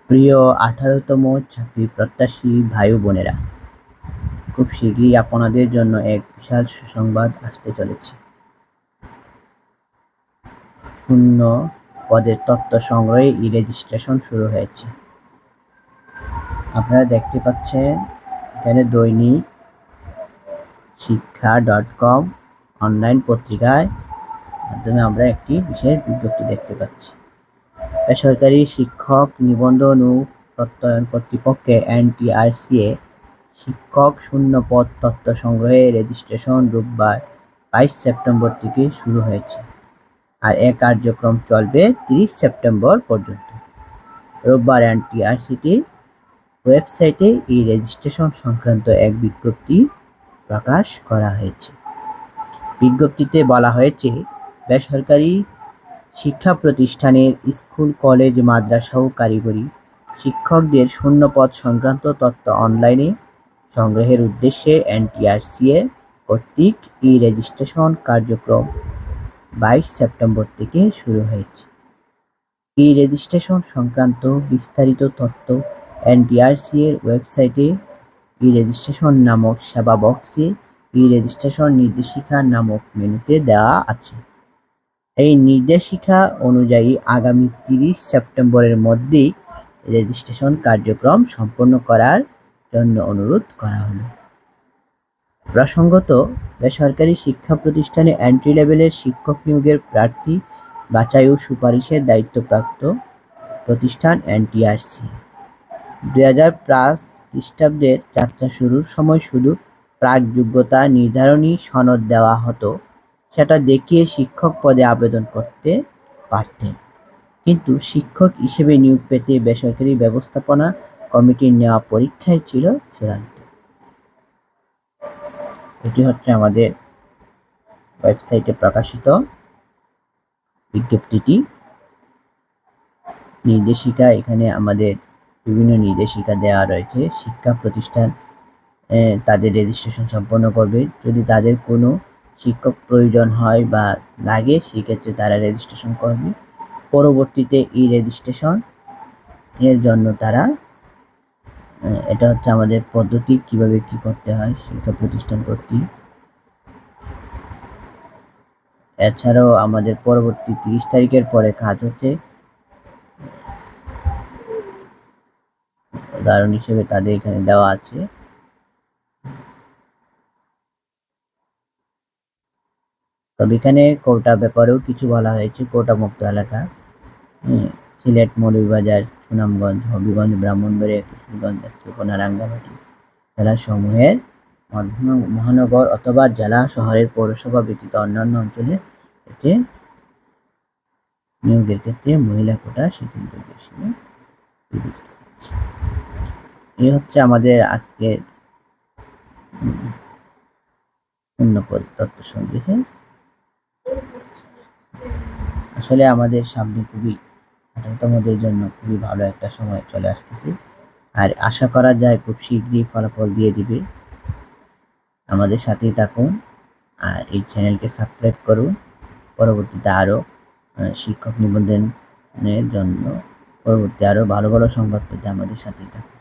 প্রিয় 18তম চাকরি প্রত্যাশী ভাই ও বোনেরা, খুব শীঘ্রই আপনাদের জন্য এক বিশাল সুসংবাদ আসতে চলেছে। শূন্য পদের তথ্য সংগ্রহে ই-রেজিস্ট্রেশন শুরু হয়েছে। আপনারা দেখতে পাচ্ছেন এখানে দৈনিক শিক্ষা.com অনলাইন পত্রিকায় মাধ্যমে আমরা একটি বিশেষ বিজ্ঞপ্তি দেখতে পাচ্ছি। বেসরকারি শিক্ষক নিবন্ধন ও প্রত্যয়ন কর্তৃপক্ষে NTRCA শিক্ষক শূন্য পদ তথ্য সংগ্রহে রেজিস্ট্রেশন রোববার 22 সেপ্টেম্বর থেকে শুরু হয়েছে, আর এ কার্যক্রম চলবে 30 সেপ্টেম্বর পর্যন্ত। রোববার NTRCটির ওয়েবসাইটে এই রেজিস্ট্রেশন সংক্রান্ত এক বিজ্ঞপ্তি প্রকাশ করা হয়েছে। বিজ্ঞপ্তিতে বলা হয়েছে, বেসরকারি শিক্ষা প্রতিষ্ঠানের স্কুল, কলেজ, মাদ্রাসা ও কারিগরি শিক্ষকদের শূন্যপদ সংক্রান্ত তথ্য অনলাইনে সংগ্রহের উদ্দেশ্যে NTRCA কর্তৃক ই-রেজিস্ট্রেশন কার্যক্রম 22 সেপ্টেম্বর থেকে শুরু হয়েছে। ই-রেজিস্ট্রেশন সংক্রান্ত বিস্তারিত তথ্য NTRCA ওয়েবসাইটে ই-রেজিস্ট্রেশন নামক সেবা বক্সে ই-রেজিস্ট্রেশন নির্দেশিকা নামক মেনুতে দেওয়া আছে। এই নির্দেশিকা অনুযায়ী আগামী 30 সেপ্টেম্বরের মধ্যেই রেজিস্ট্রেশন কার্যক্রম সম্পন্ন করার জন্য অনুরোধ করা হলো। প্রসঙ্গত, বেসরকারি শিক্ষা প্রতিষ্ঠানে এন্ট্রি লেভেলের শিক্ষক নিয়োগের প্রার্থী বাছাই ও সুপারিশের দায়িত্বপ্রাপ্ত প্রতিষ্ঠান NTRCA। 2005 খ্রিস্টাব্দের যাত্রা শুরুর সময় শুধু প্রাক যোগ্যতা নির্ধারণী সনদ দেওয়া হতো, সেটা দেখিয়ে শিক্ষক পদে আবেদন করতে পারতেন। কিন্তু শিক্ষক হিসেবে নিয়োগ পেতে বেসরকারি ব্যবস্থাপনা কমিটির নেওয়া পরীক্ষাই ছিল চূড়ান্ত। এটি হচ্ছে আমাদের ওয়েবসাইটে প্রকাশিত বিজ্ঞপ্তিটি। নির্দেশিকা, এখানে আমাদের বিভিন্ন নির্দেশিকা দেওয়া রয়েছে। শিক্ষা প্রতিষ্ঠান তাদের রেজিস্ট্রেশন সম্পন্ন করবে। যদি তাদের কোনো শিক্ষক প্রয়োজন হয় বা লাগে, সেক্ষেত্রে তারা রেজিস্ট্রেশন করবে। পরবর্তীতে ই-রেজিস্ট্রেশন এর জন্য তারা এটা হচ্ছে আমাদের পদ্ধতি, কিভাবে কি করতে হয় শিক্ষা প্রতিষ্ঠান কর্তৃক। এছাড়াও আমাদের পরবর্তী 30 তারিখের পরে কাজ হচ্ছে, উদাহরণ হিসেবে তাদের এখানে দেওয়া আছে। তবে এখানে কোটা ব্যাপারেও কিছু বলা হয়েছে। কোটা মুক্ত এলাকা সিলেট, মৌলভীবাজার, সুনামগঞ্জ, হবিগঞ্জ, ব্রাহ্মণবাড়িয়া, কিশোরগঞ্জ, নেত্রকোনা, রাঙ্গামাটি জেলা সমূহের মহানগর অথবা জেলা শহরের পৌরসভা ব্যতীত অন্যান্য অঞ্চলে এতে নিয়োগের ক্ষেত্রে মহিলা কোটা শিথিল হিসেবে বিবেচিত হচ্ছে। এই হচ্ছে আমাদের আজকে শূন্যপদ তথ্য সংগ্রহে। আসলে আমাদের সামনে খুবই 18তমদের জন্য খুবই ভালো একটা সময় চলে আসতেছে, আর আশা করা যায় খুব শীঘ্রই ফলাফল দিয়ে দিবে। আমাদের সাথেই থাকুন আর এই চ্যানেলকে সাবস্ক্রাইব করুন। পরবর্তীতে আরও শিক্ষক নিবন্ধনের জন্য পরবর্তী আরও ভালো ভালো সংবাদ পেতে আমাদের সাথেই থাকুন।